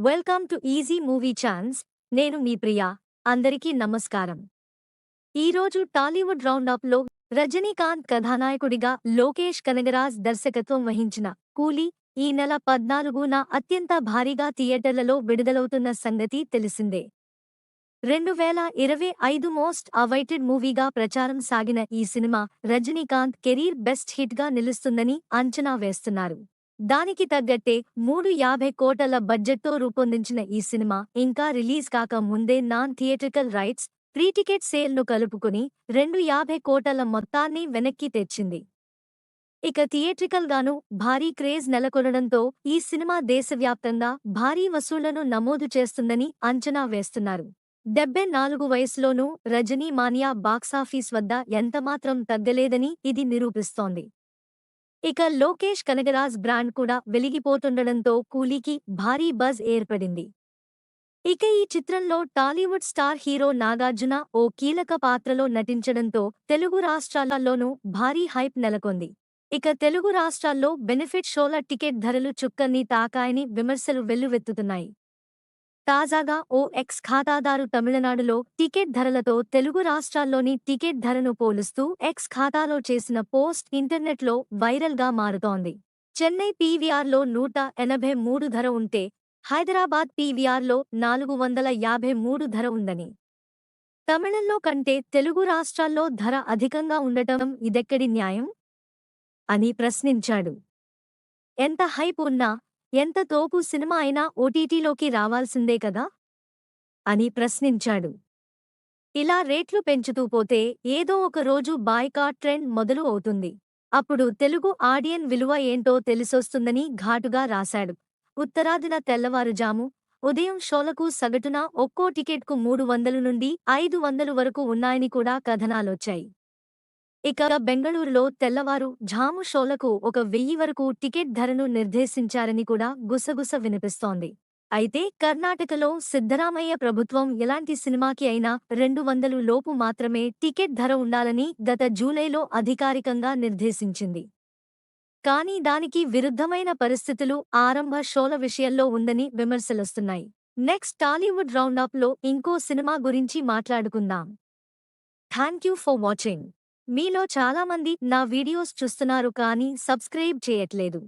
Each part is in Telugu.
Welcome to easy movie chance. నేను మీ ప్రియా. అందరికీ నమస్కారం. ఈరోజు టాలీవుడ్ రౌండప్లో రజనీకాంత్ కథానాయకుడిగా లోకేష్ కనగరాజ్ దర్శకత్వం వహించిన కూలీ ఈ నెల 14న అత్యంత భారీగా థియేటర్లలో విడుదలవుతున్న సంగతి తెలిసిందే. 2025 మోస్ట్ అవైటెడ్ మూవీగా ప్రచారం సాగిన ఈ సినిమా రజనీకాంత్ కెరీర్ బెస్ట్ హిట్గా నిలుస్తుందని అంచనా వేస్తున్నారు. దానికి తగ్గట్టే 350 కోట్ల బడ్జెట్తో రూపొందించిన ఈ సినిమా ఇంకా రిలీజ్ కాక ముందే non theatrical rights, pre ticket సేల్ను కలుపుకుని 250 కోట్ల మొత్తాన్ని వెనక్కి తెచ్చింది. ఇక థియేట్రికల్గానూ భారీ క్రేజ్ నెలకొనడంతో ఈ సినిమా దేశవ్యాప్తంగా భారీ వసూళ్లను నమోదు చేస్తుందని అంచనా వేస్తున్నారు. 74 వయసులోనూ రజనీ మానియా బాక్సాఫీస్ వద్ద ఎంతమాత్రం తగ్గలేదని ఇది నిరూపిస్తోంది. ఇక లోకేష్ కనగరాజ్ బ్రాండ్ కూడా వెలిగిపోతుండడంతో కూలీకి భారీ బజ్ ఏర్పడింది. ఇక ఈ చిత్రంలో టాలీవుడ్ స్టార్ హీరో నాగార్జున ఓ కీలక పాత్రలో నటించడంతో తెలుగు రాష్ట్రాల్లోనూ భారీ హైప్ నెలకొంది. ఇక తెలుగు రాష్ట్రాల్లో బెనిఫిట్ షోల టికెట్ ధరలు చుక్కని తాకాయని విమర్శలు వెల్లువెత్తుతున్నాయి. తాజాగా ఓ ఎక్స్ ఖాతాదారు తమిళనాడులో టికెట్ ధరలతో తెలుగు రాష్ట్రాల్లోని టికెట్ ధరను పోలుస్తూ ఎక్స్ ఖాతాలో చేసిన పోస్ట్ ఇంటర్నెట్లో వైరల్గా మారుతోంది. చెన్నై పీవీఆర్లో 183 ధర ఉంటే హైదరాబాద్ పీవీఆర్లో 453 ధర ఉందని, తమిళంలో కంటే తెలుగు రాష్ట్రాల్లో ధర అధికంగా ఉండటం ఇదెక్కడి న్యాయం అని ప్రశ్నించాడు. ఎంత హైప్ ఉన్నా, ఎంత తోపు సినిమా అయినా ఓటీటీలోకి రావాల్సిందే కదా అని ప్రశ్నించాడు. ఇలా రేట్లు పెంచుతూ పోతే ఏదో ఒక రోజు బాయ్కాట్ ట్రెండ్ మొదలు అవుతుంది. అప్పుడు తెలుగు ఆడియన్ విలువ ఏంటో తెలిసొస్తుందని ఘాటుగా రాశాడు. ఉత్తరాదిన తెల్లవారుజాము, ఉదయం షోలకు సగటున ఒక్కో టికెట్కు 300 నుండి 500 వరకు ఉన్నాయని కూడా కథనాలొచ్చాయి. ఇక బెంగళూరులో తెల్లవారు ఝాము షోలకు 1000 వరకు టికెట్ ధరను నిర్దేశించారని కూడా గుసగుస వినిపిస్తోంది. అయితే కర్ణాటకలో సిద్ధరామయ్య ప్రభుత్వం ఎలాంటి సినిమాకి అయినా 200 లోపు మాత్రమే టికెట్ ధర ఉండాలని గత జూలైలో అధికారికంగా నిర్దేశించింది. కానీ దానికి విరుద్ధమైన పరిస్థితులు ఆరంభ షోల విషయంలో ఉందని విమర్శలొస్తున్నాయి. నెక్స్ట్ టాలీవుడ్ రౌండప్లో ఇంకో సినిమా గురించి మాట్లాడుకుందాం. Thank you for watching. మీలో చాలామంది నా వీడియోస్ చూస్తున్నారు కానీ సబ్స్క్రైబ్ చేయట్లేదు.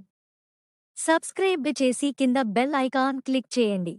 సబ్స్క్రైబ్ చేసి కింద బెల్ ఐకాన్ క్లిక్ చేయండి.